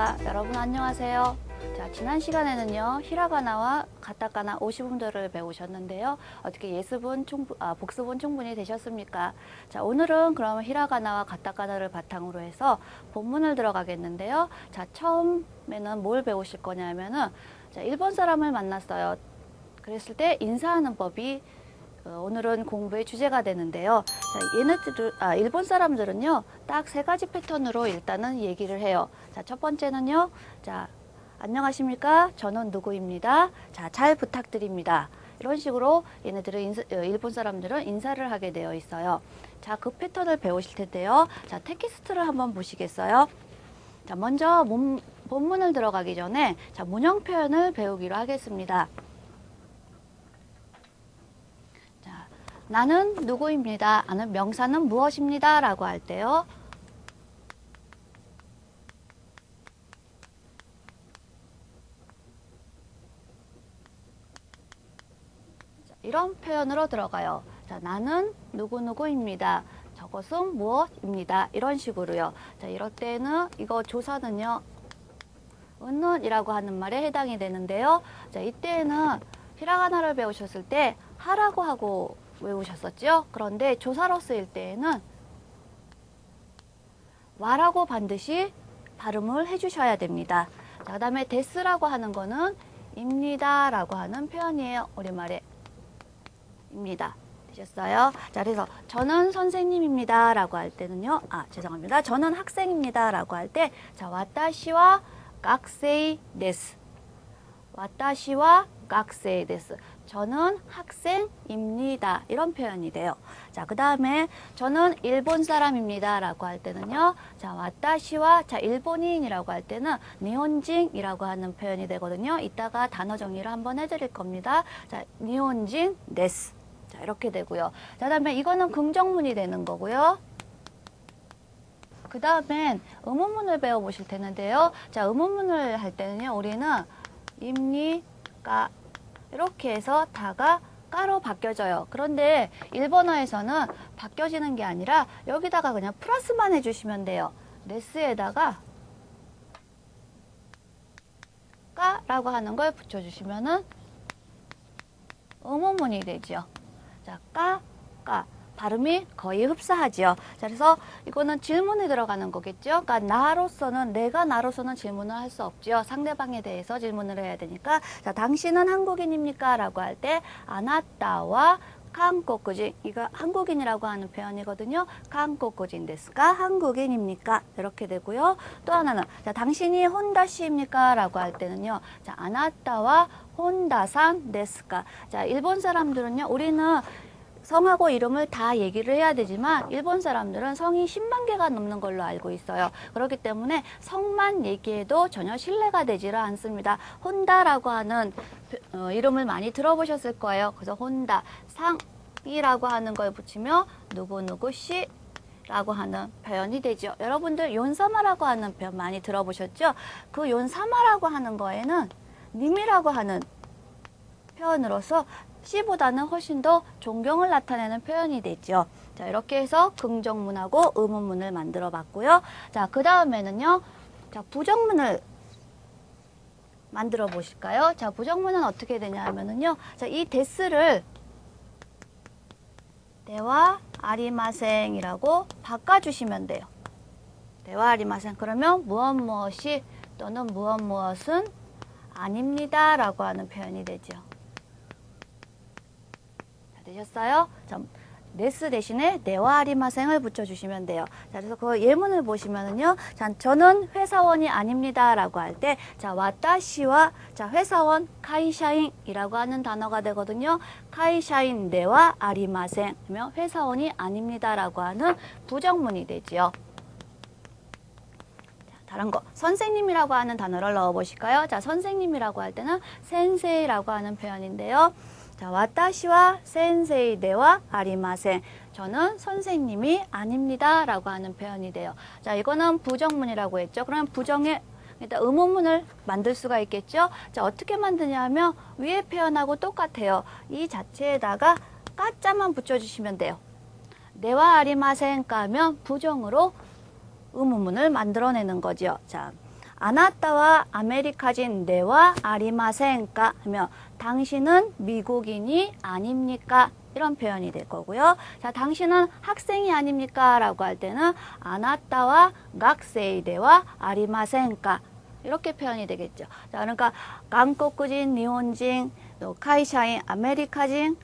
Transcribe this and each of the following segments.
안녕하십니까. 여러분 안녕하세요. 자, 지난 시간에는요, 히라가나와 가타카나 50음들을 배우셨는데요. 어떻게 복습은 충분히 되셨습니까? 자, 오늘은 그러면 히라가나와 가타카나를 바탕으로 해서 본문을 들어가겠는데요. 자, 처음에는 뭘 배우실 거냐면은, 자, 일본 사람을 만났어요. 그랬을 때 인사하는 법이 오늘은 공부의 주제가 되는데요. 자, 일본 사람들은요, 딱 세 가지 패턴으로 일단은 얘기를 해요. 자, 첫 번째는요, 자, 안녕하십니까? 저는 누구입니다. 자, 잘 부탁드립니다. 이런 식으로 일본 사람들은 인사를 하게 되어 있어요. 자, 그 패턴을 배우실 텐데요. 자, 텍스트를 한번 보시겠어요? 자, 먼저 본문을 들어가기 전에 자, 문형 표현을 배우기로 하겠습니다. 나는 누구입니다. 나는 명사는 무엇입니다. 라고 할 때요. 이런 표현으로 들어가요. 자, 나는 누구누구입니다. 저것은 무엇입니다. 이런 식으로요. 자, 이럴 때는 이거 조사는요. 은은이라고 하는 말에 해당이 되는데요. 자, 이때는 히라가나를 배우셨을 때 하라고 하고 외우셨었죠? 그런데 조사로 쓰일 때에는 와라고 반드시 발음을 해주셔야 됩니다. 자, 그 다음에 데스라고 하는 거는 입니다 라고 하는 표현이에요. 우리말에 입니다. 되셨어요? 자, 그래서 저는 선생님입니다 라고 할 때는요. 죄송합니다. 저는 학생입니다 라고 할 때 자, 와타시와 학생 데스. 와타시와 학생 데스. 저는 학생입니다. 이런 표현이 돼요. 자, 그 다음에 저는 일본 사람입니다. 라고 할 때는요. 자, 와타시와 자, 일본인이라고 할 때는 니혼진이라고 하는 표현이 되거든요. 이따가 단어 정리를 한번 해드릴 겁니다. 자, 니혼진 데스. 자, 이렇게 되고요. 자, 그 다음에 이거는 긍정문이 되는 거고요. 그 다음엔 의문문을 배워보실 텐데요. 자, 의문문을 할 때는요. 우리는 입니까 이렇게 해서 다가 까로 바뀌어져요. 그런데 일본어에서는 바뀌어지는 게 아니라 여기다가 그냥 플러스만 해주시면 돼요. 네스에다가 까라고 하는 걸 붙여주시면은 의문문이 되죠. 자, 까. 발음이 거의 흡사하죠. 자, 그래서 이거는 질문이 들어가는 거겠죠. 그러니까 내가 나로서는 질문을 할 수 없죠. 상대방에 대해서 질문을 해야 되니까. 자, 당신은 한국인입니까? 라고 할 때 아나타와 한국인, 이거 한국인이라고 하는 표현이거든요. 한국인 데스까? 한국인입니까? 이렇게 되고요. 또 하나는 자, 당신이 혼다씨입니까? 라고 할 때는요. 자, 아나타와 혼다산 데스까? 자, 일본 사람들은요. 우리는 성하고 이름을 다 얘기를 해야 되지만 일본 사람들은 성이 10만 개가 넘는 걸로 알고 있어요. 그렇기 때문에 성만 얘기해도 전혀 신뢰가 되지를 않습니다. 혼다라고 하는 이름을 많이 들어보셨을 거예요. 그래서 혼다, 상이라고 하는 걸 붙이며 누구누구씨 라고 하는 표현이 되죠. 여러분들 욘사마라고 하는 표현 많이 들어보셨죠? 그 욘사마라고 하는 거에는 님이라고 하는 표현으로서 씨보다는 훨씬 더 존경을 나타내는 표현이 되죠. 자, 이렇게 해서 긍정문하고 의문문을 만들어 봤고요. 자, 그 다음에는요. 자, 부정문을 만들어 보실까요? 자, 부정문은 어떻게 되냐 하면은요. 자, 이 데스를 대와 아리마생이라고 바꿔주시면 돼요. 대와 아리마생. 그러면 무엇이 또는 무엇은 아닙니다 라고 하는 표현이 되죠. 되셨어요? 자, 네스 대신에 네와 아리마생을 붙여주시면 돼요. 자, 그래서 그 예문을 보시면은요. 자, 저는 회사원이 아닙니다. 라고 할 때, 자, 와타시와, 자, 회사원, 카이샤인이라고 하는 단어가 되거든요. 카이샤인 네와 아리마생, 그러면 회사원이 아닙니다. 라고 하는 부정문이 되지요. 다른 거, 선생님이라고 하는 단어를 넣어 보실까요? 자, 선생님이라고 할 때는 센세이라고 하는 표현인데요. 자, 와타시와 센세이 데와 아리마센. 저는 선생님이 아닙니다. 라고 하는 표현이 돼요. 자, 이거는 부정문이라고 했죠. 그러면 부정에 일단 의문문을 만들 수가 있겠죠. 자, 어떻게 만드냐 하면 위에 표현하고 똑같아요. 이 자체에다가 까자만 붙여주시면 돼요. 네와 아리마센 까면 부정으로 의문문을 만들어내는 거죠. 자, 아나타와 아메리카진 네와 아리마센까 하면 당신은 미국인이 아닙니까? 이런 표현이 될 거고요. 자, 당신은 학생이 아닙니까? 라고 할 때는 아나타와 각세이데와 아리마센까? 이렇게 표현이 되겠죠. 자, 그러니까 한국인, 일본인, 또 카이샤인, 아메리카진,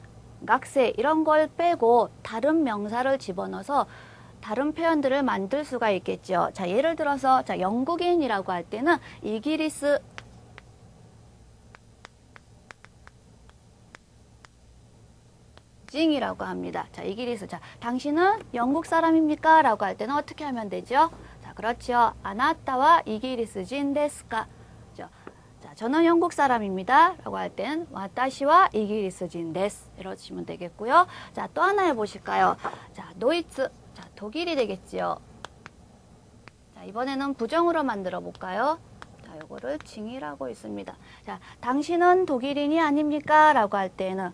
각세 이런 걸 빼고 다른 명사를 집어넣어서 다른 표현들을 만들 수가 있겠죠. 자, 예를 들어서 자, 영국인이라고 할 때는 이기리스 징이라고 합니다. 자, 이기리스. 자, 당신은 영국 사람입니까? 라고 할 때는 어떻게 하면 되죠? 자, 그렇죠. 아나타와 이기리스진 데스까? 자, 저는 영국 사람입니다. 라고 할 때는 와타시와 이기리스진 데스. 이러시면 되겠고요. 자, 또 하나 해보실까요? 자, 도이츠. 자, 독일이 되겠지요. 자, 이번에는 부정으로 만들어 볼까요? 자, 요거를 징이라고 있습니다. 자, 당신은 독일인이 아닙니까? 라고 할 때는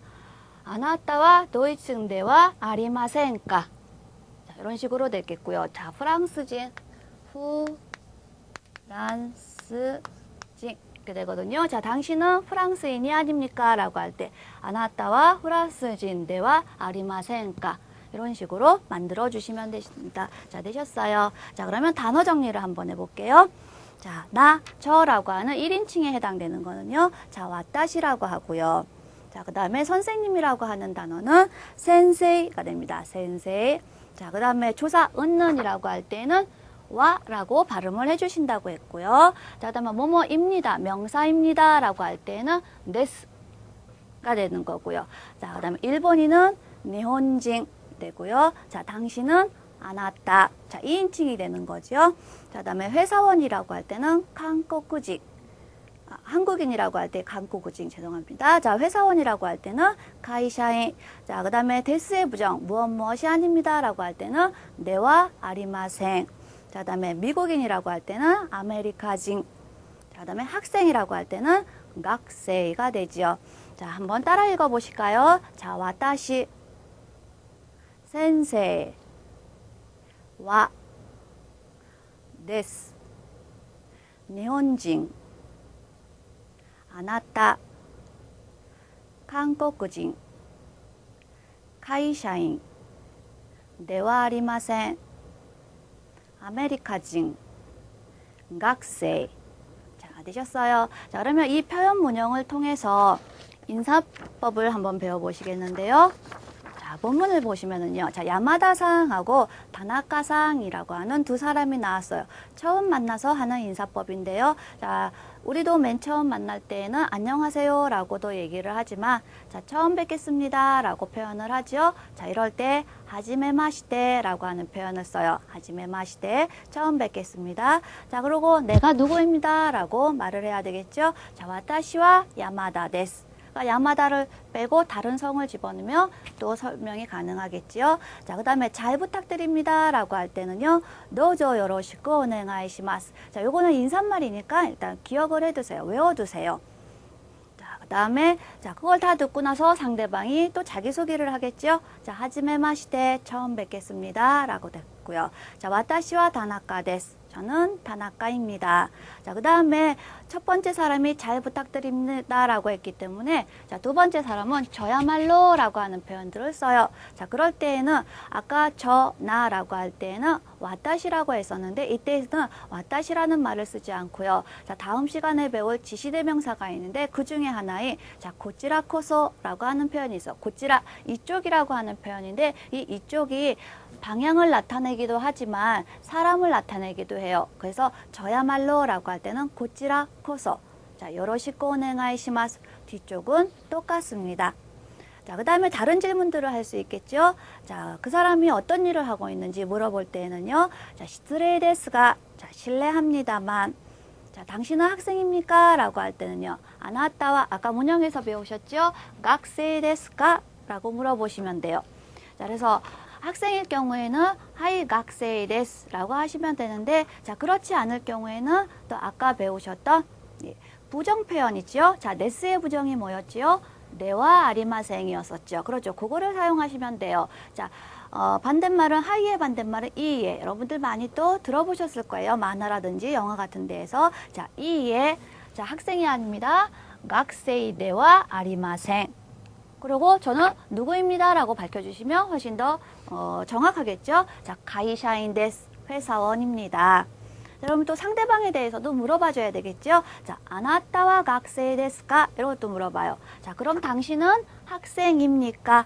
아나타와 도이츠인데와 아리마센까? 자, 이런 식으로 되겠고요. 자, 프랑스진, 프랑스진 이렇게 되거든요. 자, 당신은 프랑스인이 아닙니까? 라고 할 때 아나타와 프랑스진데와 아리마센까? 이런 식으로 만들어 주시면 되십니다. 자, 되셨어요. 자, 그러면 단어 정리를 한번 해볼게요. 자, 나, 저라고 하는 1인칭에 해당되는 거는요. 자, 와타시라고 하고요. 자, 그 다음에 선생님이라고 하는 단어는 센세이가 됩니다. 센세이. 자, 그 다음에 조사 은는이라고 할 때는 와라고 발음을 해주신다고 했고요. 자, 그 다음에 뭐뭐입니다. 명사입니다. 라고 할 때는 데스가 되는 거고요. 자, 그 다음에 일본인은 니혼징 되고요. 자, 당신은 아나타. 자, 2인칭이 되는 거죠. 자, 그 다음에 회사원이라고 할 때는 한국인. 한국인이라고 할 때 한국인 죄송합니다. 자, 회사원이라고 할 때는 가이샤인. 자, 그 다음에 데스의 부정 무엇이 아닙니다. 라고 할 때는 네와 아리마생. 자, 그 다음에 미국인이라고 할 때는 아메리카진. 자, 그 다음에 학생이라고 할 때는 각세이가 되지요. 자, 한번 따라 읽어 보실까요? 자, 와타시 센세이 와 데스 일본인 아나타 한국인会社員 ではありません 아메리카진 학생. 자, 되셨어요. 자, 그러면 이 표현 문형을 통해서 인사법을 한번 배워보시겠는데요. 자, 본문을 보시면은요. 자, 야마다상하고 다나카상이라고 하는 두 사람이 나왔어요. 처음 만나서 하는 인사법인데요. 자, 우리도 맨 처음 만날 때에는 안녕하세요 라고도 얘기를 하지만 자, 처음 뵙겠습니다 라고 표현을 하죠. 자, 이럴 때 하지메마시테 라고 하는 표현을 써요. 하지메마시테 처음 뵙겠습니다. 자, 그리고 내가 누구입니다 라고 말을 해야 되겠죠. 자, 와타시와 야마다 데스. 야마다를 빼고 다른 성을 집어넣으면 또 설명이 가능하겠지요. 자, 그 다음에 잘 부탁드립니다 라고 할 때는요. 도저 요로시쿠 오네가이시마스. 자, 요거는 인사말이니까 일단 기억을 해두세요. 외워두세요. 자, 그 다음에 자, 그걸 다 듣고 나서 상대방이 또 자기소개를 하겠죠. 자, 하지메마시테 처음 뵙겠습니다 라고 됐고요. 자, 와타시와 다나카 데스. 저는 다나카입니다. 자, 그 다음에 첫 번째 사람이 잘 부탁드립니다 라고 했기 때문에 자, 두 번째 사람은 저야말로 라고 하는 표현들을 써요. 자, 그럴 때에는 아까 저, 나 라고 할 때에는 와타시라고 했었는데 이때는 와타시라는 말을 쓰지 않고요. 자, 다음 시간에 배울 지시대명사가 있는데 그 중에 하나인 자, 고치라코소 라고 하는 표현이 있어. 고치라 이쪽이라고 하는 표현인데 이쪽이 방향을 나타내기도 하지만 사람을 나타내기도 해요. 그래서 저야말로 라고 할 때는 고치라 코소. 자, 요로시쿠 오네가이시마스. 뒤쪽은 똑같습니다. 자, 그 다음에 다른 질문들을 할 수 있겠죠. 자, 그 사람이 어떤 일을 하고 있는지 물어볼 때는요. 자, 시트레이 데스가 자, 실례합니다만. 자, 당신은 학생입니까? 라고 할 때는요. 아나타와 아까 문형에서 배우셨죠? 각세이 데스까? 라고 물어보시면 돼요. 자, 그래서 학생일 경우에는 하이 각세이 데스 라고 하시면 되는데 자, 그렇지 않을 경우에는 또 아까 배우셨던 부정 표현이죠. 자, 네스의 부정이 뭐였지요? 네와 아리마생이었었죠. 그렇죠. 그거를 사용하시면 돼요. 자, 반대말은 하이의 반대말은 이에. 여러분들 많이 또 들어보셨을 거예요. 만화라든지 영화 같은 데에서. 자, 이에. 자, 학생이 아닙니다. 학생이대와 아리마생. 그리고 저는 누구입니다 라고 밝혀주시면 훨씬 더 정확하겠죠. 자, 가이샤인 데스. 회사원입니다. 여러분 또 상대방에 대해서도 물어봐 줘야 되겠죠. 자, 아나타와 학생 데스까? 이런 것도 물어봐요. 자, 그럼 당신은 학생입니까?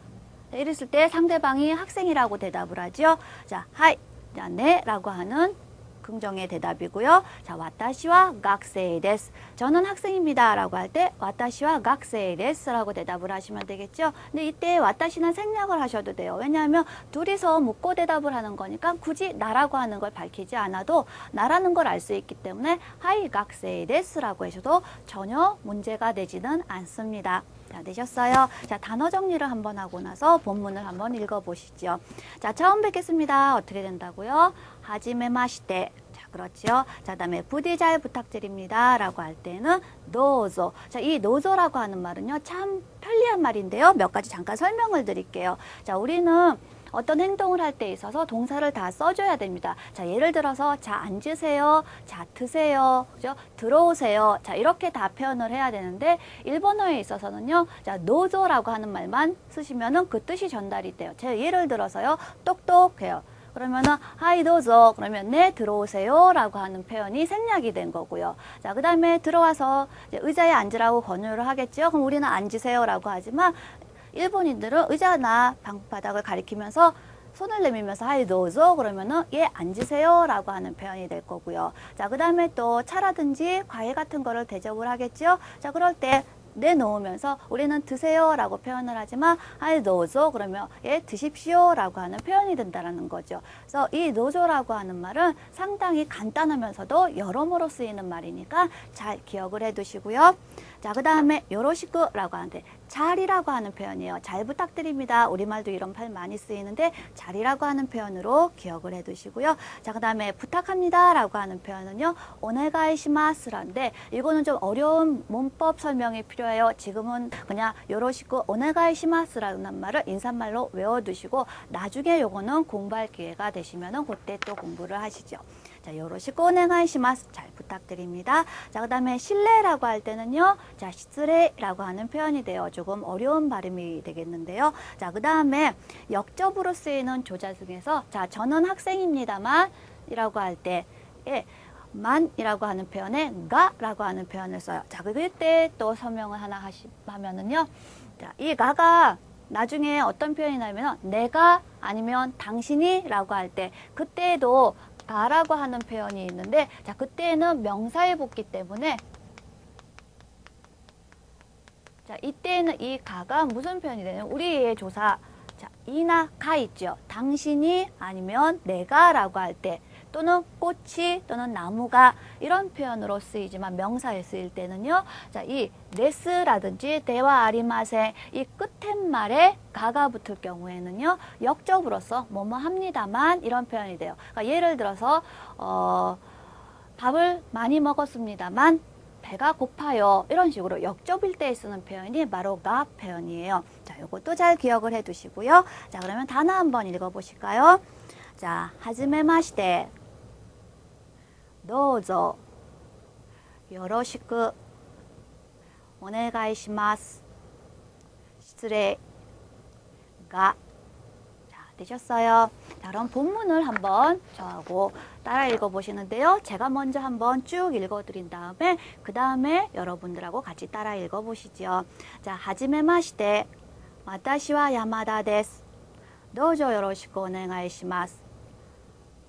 자, 이랬을 때 상대방이 학생이라고 대답을 하죠. 자, 하이, 자, 네 라고 하는 긍정의 대답이고요. 자, 와타시와 학생 데스. 저는 학생입니다 라고 할 때 와타시와 학생 데스 라고 대답을 하시면 되겠죠. 근데 이때 와타시는 생략을 하셔도 돼요. 왜냐하면 둘이서 묻고 대답을 하는 거니까 굳이 나라고 하는 걸 밝히지 않아도 나라는 걸 알 수 있기 때문에 하이 학생 데스 라고 하셔도 전혀 문제가 되지는 않습니다. 자, 되셨어요? 자, 단어 정리를 한번 하고 나서 본문을 한번 읽어보시죠. 자, 처음 뵙겠습니다. 어떻게 된다고요? 하지메마시테. 자, 그렇죠. 자, 다음에 부디 잘 부탁드립니다. 라고 할 때는 노조. 자, 이 노조라고 하는 말은요, 참 편리한 말인데요. 몇 가지 잠깐 설명을 드릴게요. 자, 우리는 어떤 행동을 할 때 있어서 동사를 다 써줘야 됩니다. 자, 예를 들어서 자, 앉으세요. 자, 드세요. 그죠? 들어오세요. 자, 이렇게 다 표현을 해야 되는데 일본어에 있어서는요. 자, 노조라고 하는 말만 쓰시면은 그 뜻이 전달이 돼요. 제가 예를 들어서요. 똑똑해요. 그러면은 하이 도저 그러면 네 들어오세요 라고 하는 표현이 생략이 된 거고요. 자, 그 다음에 들어와서 이제 의자에 앉으라고 권유를 하겠죠. 그럼 우리는 앉으세요 라고 하지만 일본인들은 의자나 방바닥을 가리키면서 손을 내밀면서 하이 도저 그러면은 예 앉으세요 라고 하는 표현이 될 거고요. 자, 그 다음에 또 차라든지 과일 같은 거를 대접을 하겠죠. 자, 그럴 때 내놓으면서 우리는 드세요 라고 표현을 하지만 하이 노조 그러면 예 드십시오 라고 하는 표현이 된다는 거죠. 그래서 이 노조라고 하는 말은 상당히 간단하면서도 여러모로 쓰이는 말이니까 잘 기억을 해 두시고요. 자, 그 다음에 요로시쿠라고 하는데 잘이라고 하는 표현이에요. 잘 부탁드립니다. 우리말도 이런 표현 많이 쓰이는데 잘이라고 하는 표현으로 기억을 해 두시고요. 자, 그 다음에 부탁합니다 라고 하는 표현은요. 오네가이시마스라는데 이거는 좀 어려운 문법 설명이 필요해요. 지금은 그냥 요로시쿠 오네가이시마스라는 말을 인사말로 외워두시고 나중에 요거는 공부할 기회가 되시면은 그때 또 공부를 하시죠. 자, 요로시쿠 오네가이시마스 잘 부탁드립니다. 자, 그 다음에 실례라고 할 때는요. 자, 시츠레라고 하는 표현이 돼요. 조금 어려운 발음이 되겠는데요. 자, 그 다음에 역접으로 쓰이는 조자 중에서 자, 저는 학생입니다만 이라고 할 때 예, 만이라고 하는 표현에 가라고 하는 표현을 써요. 자, 그때 또 설명을 하나 하면은요. 자, 이 가가 나중에 어떤 표현이 나면 내가 아니면 당신이 라고 할 때 그때도 가라고 하는 표현이 있는데 자, 그때는 명사에 붙기 때문에 자, 이때는 이 가가 무슨 표현이 되냐면 우리의 조사 자, 이나 가 있죠. 당신이 아니면 내가 라고 할 때 또는 꽃이 또는 나무가 이런 표현으로 쓰이지만 명사에 쓰일 때는요. 자, 이 레스라든지 대와 아리마세 이 끝햇말에 가가 붙을 경우에는요. 역접으로서 뭐뭐 합니다만 이런 표현이 돼요. 그러니까 예를 들어서 밥을 많이 먹었습니다만 배가 고파요. 이런 식으로 역접일 때 쓰는 표현이 바로 가 표현이에요. 자, 이것도 잘 기억을 해 두시고요. 자, 그러면 단어 한번 읽어 보실까요? 자, 하지메마시테 도우조 요로시쿠 오네가이시마스 시츠레 가 자, 되셨어요? 자, 그럼 본문을 한번 저하고 따라 읽어보시는데요. 제가 먼저 한번 쭉 읽어드린 다음에 그 다음에 여러분들하고 같이 따라 읽어보시죠. 자, 하지메마시테 와타시와 야마다 데스 도우조 요로시쿠 오네가이시마스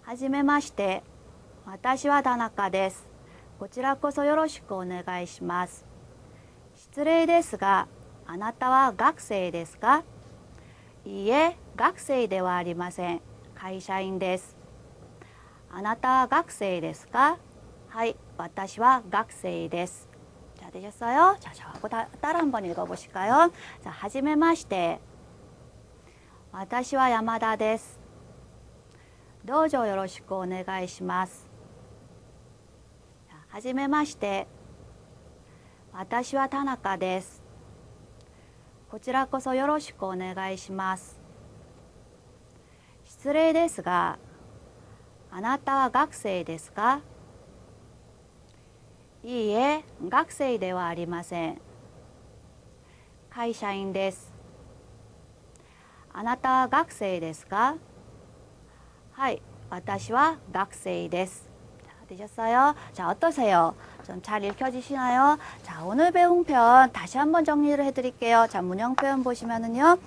하지메마시테私は田中です。こちらこそよろしくお願いします。失礼ですが、あなたは学生ですか？いいえ、学生ではありません。会社員です。あなたは学生ですか？はい、私は学生です。자, 되셨어요? 자, 저하고 따라 한번 읽어보실까요? 자, はじめまして。私は山田です。どうぞよろしくお願いします。はじめまして。私は田中です。こちらこそよろしくお願いします。失礼ですが、あなたは学生ですか？いいえ、学生ではありません。会社員です。あなたは学生ですか？はい、私は学生です。되셨어요? 자, 어떠세요? 좀 잘 읽혀지시나요? 자, 오늘 배운 표현 다시 한번 정리를 해드릴게요. 자, 문형 표현 보시면은요.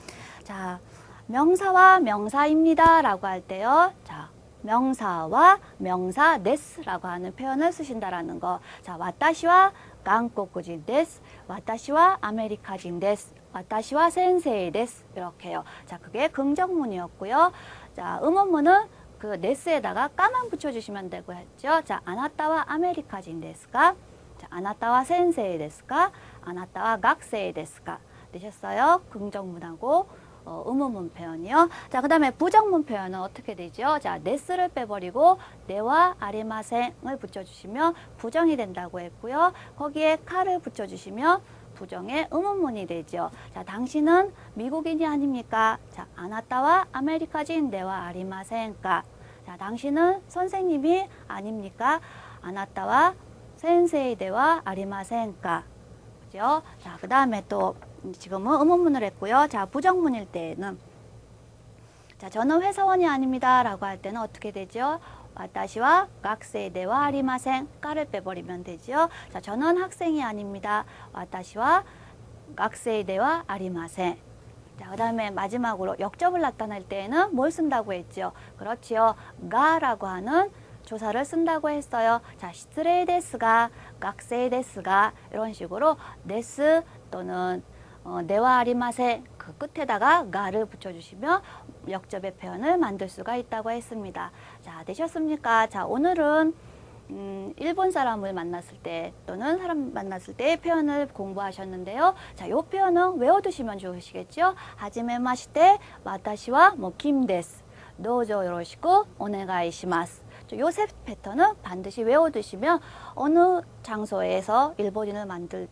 자, 명사와 명사입니다 라고 할 때요. 자, 명사와 명사 데스라고 하는 표현을 쓰신다라는 거. 자, 와타시와 한국인 데스, 와타시와 아메리카인 데스, 와타시와 센세이 데스 이렇게요. 자, 그게 긍정문이었고요. 자, 의문문은 그 데스에다가 까만 붙여주시면 되고 했죠. 자, 아나타와 아메리카인 데스까? 자, 아나타와 센세이 데스까? 아나타와 학생 데스까? 되셨어요? 긍정문하고 의문문 표현이요. 자, 그 다음에 부정문 표현은 어떻게 되죠? 자, 데스를 빼버리고 네와 아리마생을 붙여주시면 부정이 된다고 했고요. 거기에 카를 붙여주시면 부정의 의문문이 되죠. 자, 당신은 미국인이 아닙니까? 자, 아나타와 아메리카인 데와 아리마센까? 자, 당신은 선생님이 아닙니까? 아나타와 센세이 데와 아리마센까? 그죠? 자, 그 다음에 또 지금은 의문문을 했고요. 자, 부정문일 때는 자, 저는 회사원이 아닙니다 라고 할 때는 어떻게 되죠? 와타시와 학생 데와 아리마센 까를 빼버리면 되죠. 자, 저는 학생이 아닙니다. 와타시와 학생 데와 아리마센. 자, 그 다음에 마지막으로 역접을 나타낼 때에는 뭘 쓴다고 했죠? 그렇지요. 가라고 하는 조사를 쓴다고 했어요. 자, 시트레이 데스가, 학생 데스가 이런 식으로 데스 또는 네와 아리마세 그 끝에다가 가를 붙여주시면 역접의 표현을 만들 수가 있다고 했습니다. 자, 되셨습니까? 자, 오늘은 일본 사람을 만났을 때 또는 사람 만났을 때의 표현을 공부하셨는데요. 자, 요 표현은 외워두시면 좋으시겠죠? 하지메 마시테 와타시와 김 데스. 도우조 요로시쿠 오네가이시마스. 요 세 패턴은 반드시 외워두시면 어느 장소에서 일본인을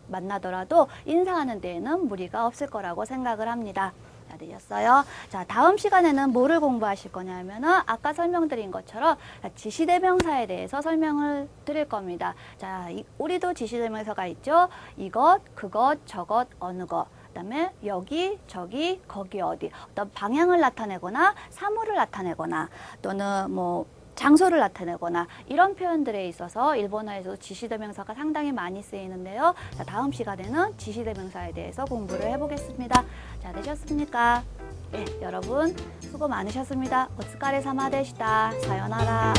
만나더라도 인사하는 데에는 무리가 없을 거라고 생각을 합니다. 자, 되셨어요? 자, 다음 시간에는 뭐를 공부하실 거냐면은 아까 설명드린 것처럼 지시대명사에 대해서 설명을 드릴 겁니다. 자, 우리도 지시대명사가 있죠. 이것, 그것, 저것, 어느 것. 그 다음에 여기, 저기, 거기, 어디. 어떤 방향을 나타내거나 사물을 나타내거나 또는 뭐 장소를 나타내거나 이런 표현들에 있어서 일본어에서 지시대명사가 상당히 많이 쓰이는데요. 자, 다음 시간에는 지시대명사에 대해서 공부를 해보겠습니다. 자, 되셨습니까? 예, 여러분 수고 많으셨습니다. 오츠카레 사마 데시타. 사요나라.